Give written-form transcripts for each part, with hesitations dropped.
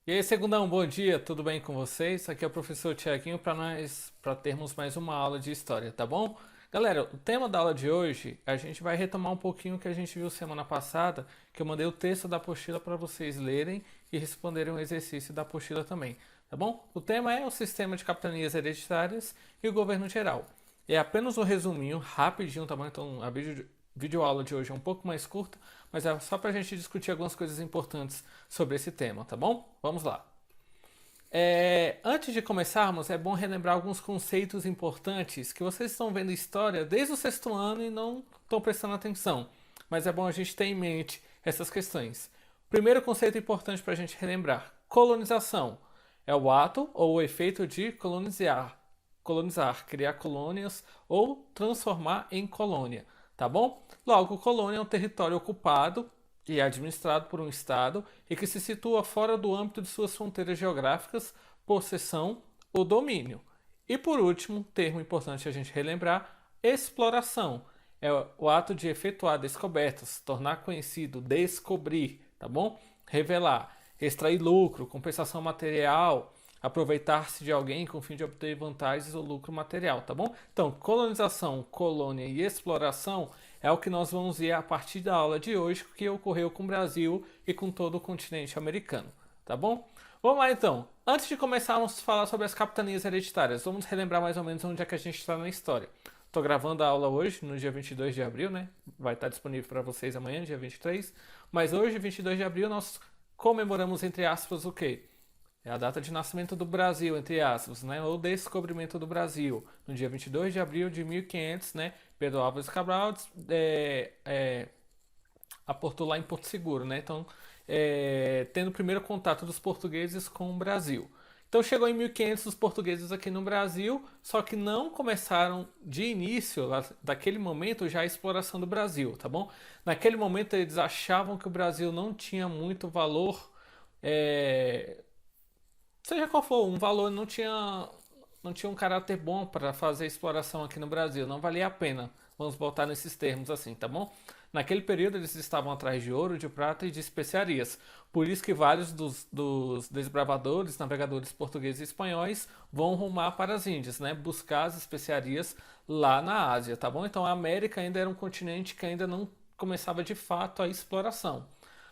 E aí, segundão, bom dia, tudo bem com vocês? Aqui é o professor Tiaguinho para termos mais uma aula de história, tá bom? Galera, o tema da aula de hoje, a gente vai retomar um pouquinho o que a gente viu semana passada, que eu mandei o texto da apostila para vocês lerem e responderem o exercício da apostila também, tá bom? O tema é o sistema de capitanias hereditárias e o governo geral. É apenas um resuminho, rapidinho, tá bom? Então a videoaula de hoje é um pouco mais curta, mas é só para a gente discutir algumas coisas importantes sobre esse tema, tá bom? Vamos lá. Antes de começarmos, é bom relembrar alguns conceitos importantes que vocês estão vendo história desde o sexto ano e não estão prestando atenção. Mas é bom a gente ter em mente essas questões. Primeiro conceito importante para a gente relembrar: colonização é o ato ou o efeito de colonizar, criar colônias ou transformar em colônia, tá bom? Logo, colônia é um território ocupado e é administrado por um Estado e que se situa fora do âmbito de suas fronteiras geográficas, possessão ou domínio. E por último, termo importante a gente relembrar, exploração. É o ato de efetuar descobertas, tornar conhecido, descobrir, tá bom? Revelar, extrair lucro, compensação material, aproveitar-se de alguém com o fim de obter vantagens ou lucro material, tá bom? Então, colonização, colônia e exploração é o que nós vamos ver a partir da aula de hoje, que ocorreu com o Brasil e com todo o continente americano, tá bom? Vamos lá então. Antes de começarmos a falar sobre as capitanias hereditárias, vamos relembrar mais ou menos onde é que a gente está na história. Estou gravando a aula hoje, no dia 22 de abril, né? Vai estar disponível para vocês amanhã, dia 23. Mas hoje, 22 de abril, nós comemoramos, entre aspas, o quê? É a data de nascimento do Brasil, entre aspas, né? Ou descobrimento do Brasil. No dia 22 de abril de 1500, né? Pedro Álvares Cabral aportou lá em Porto Seguro, né? Então, tendo o primeiro contato dos portugueses com o Brasil. Então chegou em 1500 os portugueses aqui no Brasil, só que não começaram de início, daquele momento, já a exploração do Brasil, tá bom? Naquele momento eles achavam que o Brasil não tinha muito valor, é, seja qual for, um valor não tinha um caráter bom para fazer exploração aqui no Brasil, não valia a pena. Vamos botar nesses termos assim, tá bom? Naquele período eles estavam atrás de ouro, de prata e de especiarias. Por isso que vários dos desbravadores, navegadores portugueses e espanhóis vão rumar para as Índias, né? Buscar as especiarias lá na Ásia, tá bom? Então a América ainda era um continente que ainda não começava de fato a exploração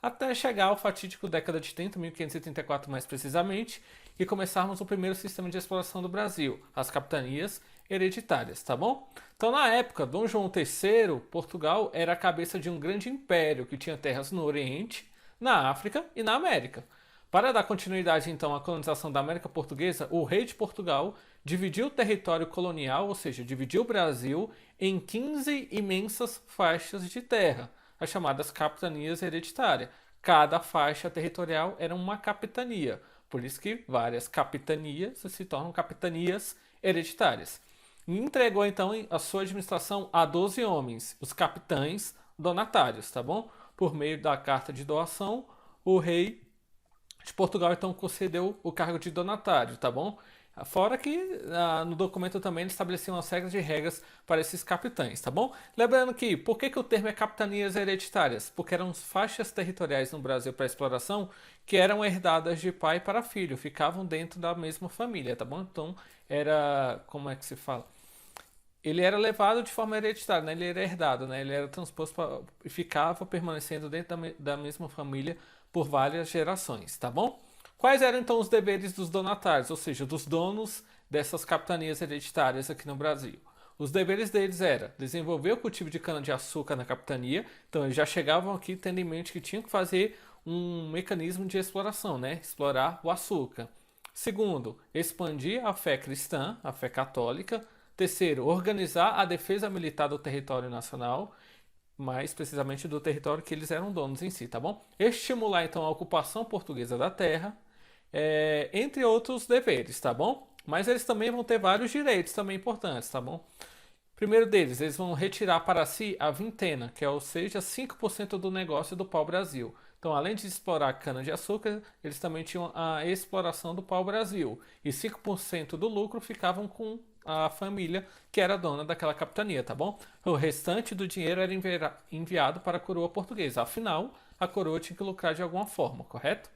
até chegar ao fatídico década de 30, 1534 mais precisamente, e começarmos o primeiro sistema de exploração do Brasil, as capitanias hereditárias, tá bom? Então, na época, Dom João III, Portugal era a cabeça de um grande império que tinha terras no Oriente, na África e na América. Para dar continuidade então à colonização da América Portuguesa, o rei de Portugal dividiu o território colonial, ou seja, dividiu o Brasil em 15 imensas faixas de terra, as chamadas capitanias hereditárias. Cada faixa territorial era uma capitania, por isso que várias capitanias se tornam capitanias hereditárias. E entregou então a sua administração a 12 homens, os capitães donatários, tá bom? Por meio da carta de doação, o rei de Portugal então concedeu o cargo de donatário, tá bom? Fora que no documento também ele estabelecia uma série de regras para esses capitães, tá bom? Lembrando que, por que o termo é capitanias hereditárias? Porque eram faixas territoriais no Brasil para exploração que eram herdadas de pai para filho, ficavam dentro da mesma família, tá bom? Então era, como é que se fala? Ele era levado de forma hereditária, né? Ele era herdado, né? Ele era transposto e ficava permanecendo dentro da mesma família por várias gerações, tá bom? Quais eram então os deveres dos donatários, ou seja, dos donos dessas capitanias hereditárias aqui no Brasil? Os deveres deles era desenvolver o cultivo de cana-de-açúcar na capitania, então eles já chegavam aqui tendo em mente que tinham que fazer um mecanismo de exploração, né? Explorar o açúcar. Segundo, expandir a fé cristã, a fé católica. Terceiro, organizar a defesa militar do território nacional, mais precisamente do território que eles eram donos em si, tá bom? Estimular então a ocupação portuguesa da terra, entre outros deveres, tá bom? Mas eles também vão ter vários direitos também importantes, tá bom? Primeiro deles, eles vão retirar para si a vintena, que é, ou seja, 5% do negócio do pau-brasil. Então, além de explorar a cana-de-açúcar, eles também tinham a exploração do pau-brasil. E 5% do lucro ficavam com a família que era dona daquela capitania, tá bom? O restante do dinheiro era enviado para a coroa portuguesa. Afinal, a coroa tinha que lucrar de alguma forma, correto?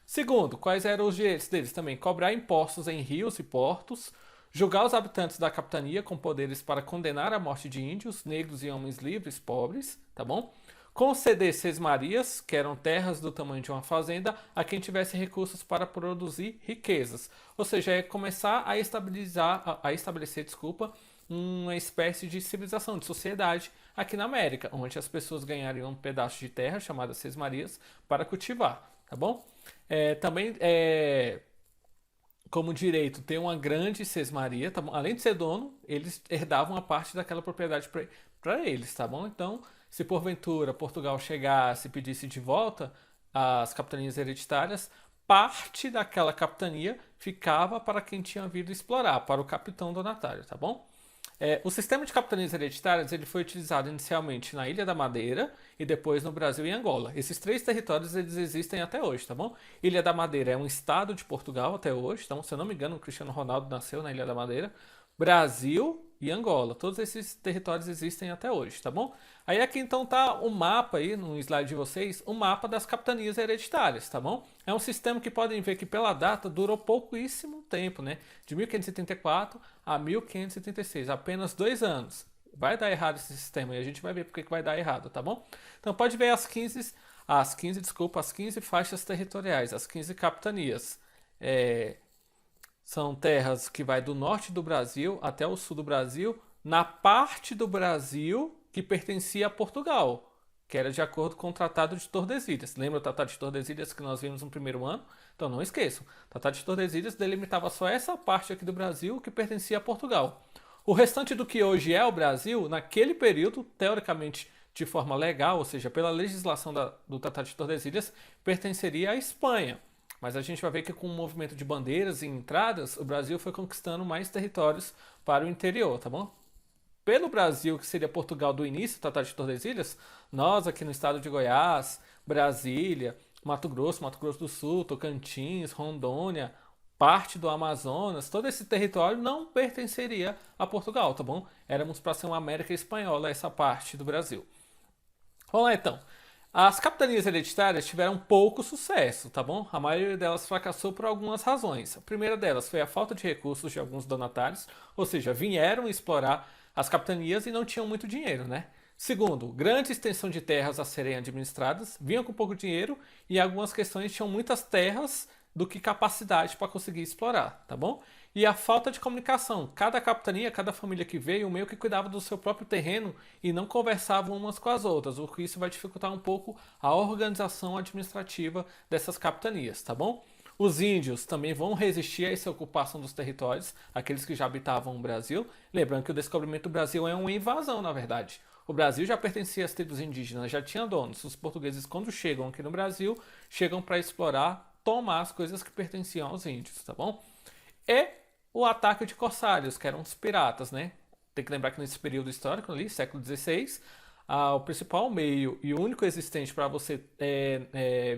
Segundo, quais eram os direitos deles também? Cobrar impostos em rios e portos, julgar os habitantes da capitania com poderes para condenar à morte de índios, negros e homens livres, pobres, tá bom? Conceder sesmarias, que eram terras do tamanho de uma fazenda, a quem tivesse recursos para produzir riquezas. Ou seja, é começar a estabelecer, desculpa, uma espécie de civilização, de sociedade aqui na América, onde as pessoas ganhariam um pedaço de terra chamada sesmarias para cultivar, tá bom? Também como direito ter uma grande sesmaria, tá bom? Além de ser dono, eles herdavam a parte daquela propriedade para eles, tá bom? Então, se porventura Portugal chegasse e pedisse de volta as capitanias hereditárias, parte daquela capitania ficava para quem tinha vindo explorar, para o capitão donatário, tá bom? O sistema de capitanias hereditárias ele foi utilizado inicialmente na Ilha da Madeira e depois no Brasil e Angola. Esses três territórios eles existem até hoje, tá bom? Ilha da Madeira é um estado de Portugal até hoje, então, se eu não me engano, o Cristiano Ronaldo nasceu na Ilha da Madeira. Brasil e Angola, todos esses territórios existem até hoje, tá bom? Aí aqui então tá o mapa aí no slide de vocês, o mapa das capitanias hereditárias, tá bom? É um sistema que podem ver que pela data durou pouquíssimo tempo, né? De 1574 a 1576, apenas 2 anos. Vai dar errado esse sistema e a gente vai ver porque que vai dar errado, tá bom? Então pode ver as 15 faixas territoriais, as 15 capitanias. São terras que vai do norte do Brasil até o sul do Brasil, na parte do Brasil que pertencia a Portugal, que era de acordo com o Tratado de Tordesilhas. Lembra o Tratado de Tordesilhas que nós vimos no primeiro ano? Então não esqueçam. O Tratado de Tordesilhas delimitava só essa parte aqui do Brasil que pertencia a Portugal. O restante do que hoje é o Brasil, naquele período, teoricamente de forma legal, ou seja, pela legislação do Tratado de Tordesilhas, pertenceria à Espanha. Mas a gente vai ver que com o movimento de bandeiras e entradas, o Brasil foi conquistando mais territórios para o interior, tá bom? Pelo Brasil, que seria Portugal do início do Tratado de Tordesilhas, nós aqui no estado de Goiás, Brasília, Mato Grosso do Sul, Tocantins, Rondônia, parte do Amazonas, todo esse território não pertenceria a Portugal, tá bom? Éramos para ser uma América espanhola essa parte do Brasil. Vamos lá então. As capitanias hereditárias tiveram pouco sucesso, tá bom? A maioria delas fracassou por algumas razões. A primeira delas foi a falta de recursos de alguns donatários, ou seja, vieram explorar as capitanias e não tinham muito dinheiro, né? Segundo, grande extensão de terras a serem administradas, vinham com pouco dinheiro e algumas questões tinham muitas terras do que capacidade para conseguir explorar, tá bom? E a falta de comunicação. Cada capitania, cada família que veio, meio que cuidava do seu próprio terreno e não conversavam umas com as outras, o que isso vai dificultar um pouco a organização administrativa dessas capitanias, tá bom? Os índios também vão resistir a essa ocupação dos territórios, aqueles que já habitavam o Brasil. Lembrando que o descobrimento do Brasil é uma invasão, na verdade. O Brasil já pertencia às tribos indígenas, já tinha donos. Os portugueses, quando chegam aqui no Brasil, chegam para explorar, tomar as coisas que pertenciam aos índios, tá bom? E o ataque de corsários, que eram os piratas, né? Tem que lembrar que nesse período histórico ali, século XVI, o principal meio e o único existente para você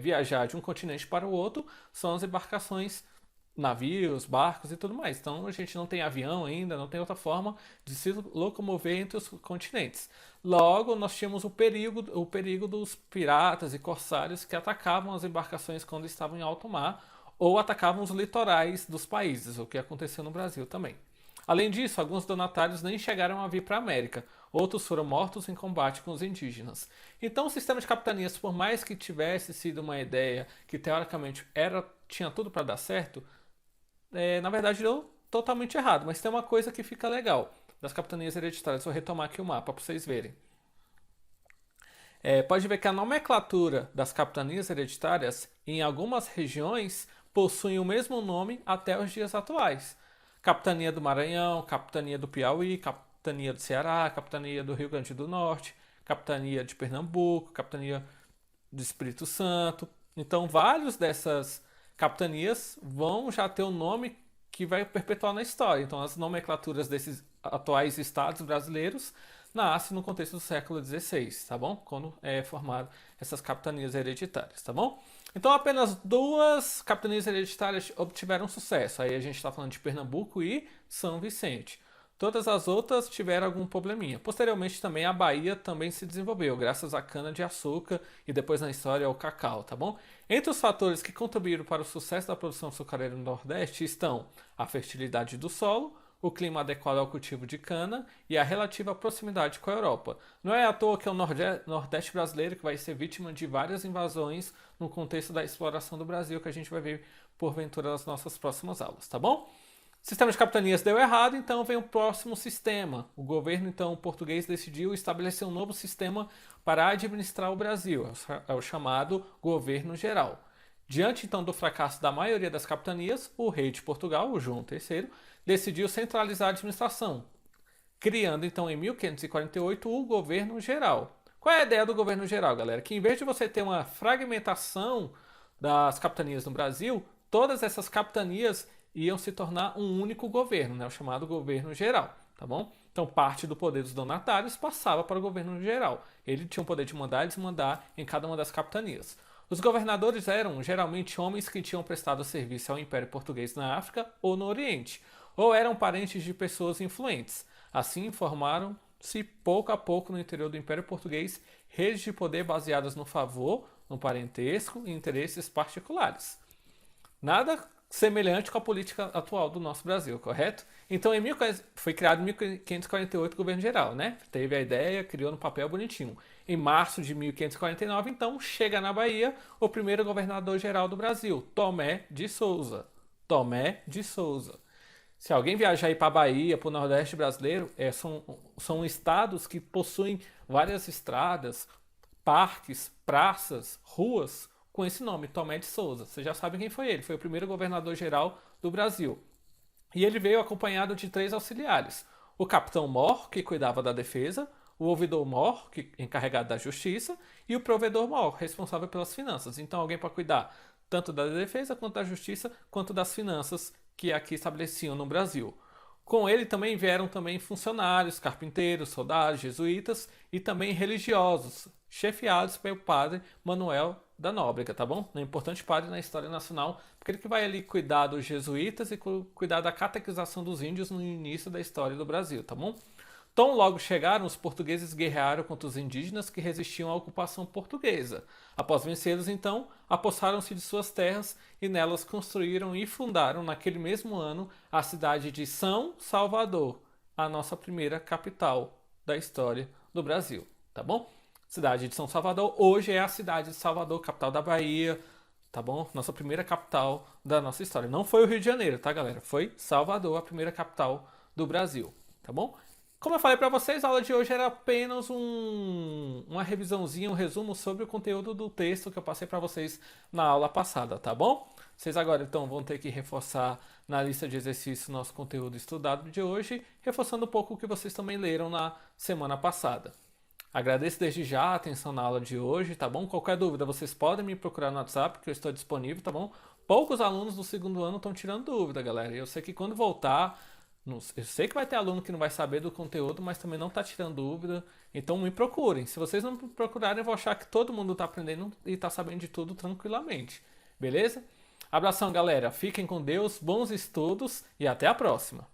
viajar de um continente para o outro são as embarcações, navios, barcos e tudo mais. Então a gente não tem avião ainda, não tem outra forma de se locomover entre os continentes. Logo, nós tínhamos o perigo dos piratas e corsários que atacavam as embarcações quando estavam em alto mar ou atacavam os litorais dos países, o que aconteceu no Brasil também. Além disso, alguns donatários nem chegaram a vir para a América, outros foram mortos em combate com os indígenas. Então, o sistema de capitanias, por mais que tivesse sido uma ideia que teoricamente tinha tudo para dar certo, na verdade deu totalmente errado. Mas tem uma coisa que fica legal das capitanias hereditárias. Vou retomar aqui o mapa para vocês verem. Pode ver que a nomenclatura das capitanias hereditárias em algumas regiões possuem o mesmo nome até os dias atuais. Capitania do Maranhão, Capitania do Piauí, Capitania do Ceará, Capitania do Rio Grande do Norte, Capitania de Pernambuco, Capitania do Espírito Santo. Então, vários dessas capitanias vão já ter um nome que vai perpetuar na história. Então, as nomenclaturas desses atuais estados brasileiros nascem no contexto do século XVI, tá bom? Quando é formado essas capitanias hereditárias, tá bom? Então, apenas 2 capitanias hereditárias obtiveram sucesso. Aí a gente está falando de Pernambuco e São Vicente. Todas as outras tiveram algum probleminha. Posteriormente, também a Bahia também se desenvolveu, graças à cana-de-açúcar e depois na história ao cacau, tá bom? Entre os fatores que contribuíram para o sucesso da produção açucareira no Nordeste estão a fertilidade do solo, o clima adequado ao cultivo de cana e a relativa proximidade com a Europa. Não é à toa que é o Nordeste brasileiro que vai ser vítima de várias invasões no contexto da exploração do Brasil, que a gente vai ver porventura nas nossas próximas aulas, tá bom? O sistema de capitanias deu errado, então vem o próximo sistema. O governo então português decidiu estabelecer um novo sistema para administrar o Brasil, é o chamado governo geral. Diante então do fracasso da maioria das capitanias, o rei de Portugal, o João III, decidiu centralizar a administração, criando então em 1548 o governo geral. Qual é a ideia do governo geral, galera? Que em vez de você ter uma fragmentação das capitanias no Brasil, todas essas capitanias iam se tornar um único governo, né, o chamado governo geral, tá bom? Então parte do poder dos donatários passava para o governo geral. Ele tinha o poder de mandar e desmandar em cada uma das capitanias. Os governadores eram geralmente homens que tinham prestado serviço ao Império Português na África ou no Oriente, ou eram parentes de pessoas influentes. Assim formaram-se pouco a pouco no interior do Império Português redes de poder baseadas no favor, no parentesco e interesses particulares. Nada semelhante com a política atual do nosso Brasil, correto? Então, foi criado em 1548 o governo geral, né? Teve a ideia, criou no papel bonitinho. Em março de 1549, então, chega na Bahia o primeiro governador geral do Brasil, Tomé de Souza. Tomé de Souza. Se alguém viajar aí para a Bahia, para o Nordeste brasileiro, são estados que possuem várias estradas, parques, praças, ruas, com esse nome, Tomé de Souza. Vocês já sabem quem foi ele. Foi o primeiro governador-geral do Brasil. E ele veio acompanhado de 3 auxiliares. O capitão Mor, que cuidava da defesa, o ouvidor Mor, encarregado da justiça, e o provedor Mor, responsável pelas finanças. Então alguém para cuidar tanto da defesa, quanto da justiça, quanto das finanças que aqui estabeleciam no Brasil. Com ele também vieram também funcionários, carpinteiros, soldados, jesuítas e também religiosos, chefiados pelo padre Manuel da Nóbrega, tá bom? Um importante padre na história nacional, porque ele que vai ali cuidar dos jesuítas e cuidar da catequização dos índios no início da história do Brasil, tá bom? Tão logo chegaram, os portugueses guerrearam contra os indígenas que resistiam à ocupação portuguesa. Após vencê-los, então, apossaram-se de suas terras e nelas construíram e fundaram, naquele mesmo ano, a cidade de São Salvador, a nossa primeira capital da história do Brasil, tá bom? Cidade de São Salvador, hoje é a cidade de Salvador, capital da Bahia, tá bom? Nossa primeira capital da nossa história. Não foi o Rio de Janeiro, tá, galera? Foi Salvador, a primeira capital do Brasil, tá bom? Como eu falei para vocês, a aula de hoje era apenas uma revisãozinha, um resumo sobre o conteúdo do texto que eu passei para vocês na aula passada, tá bom? Vocês agora então vão ter que reforçar na lista de exercícios nosso conteúdo estudado de hoje, reforçando um pouco o que vocês também leram na semana passada. Agradeço desde já a atenção na aula de hoje, tá bom? Qualquer dúvida, vocês podem me procurar no WhatsApp, que eu estou disponível, tá bom? Poucos alunos do segundo ano estão tirando dúvida, galera. E eu sei que quando voltar, eu sei que vai ter aluno que não vai saber do conteúdo, mas também não está tirando dúvida. Então me procurem. Se vocês não me procurarem, eu vou achar que todo mundo está aprendendo e está sabendo de tudo tranquilamente. Beleza? Abração, galera. Fiquem com Deus, bons estudos e até a próxima.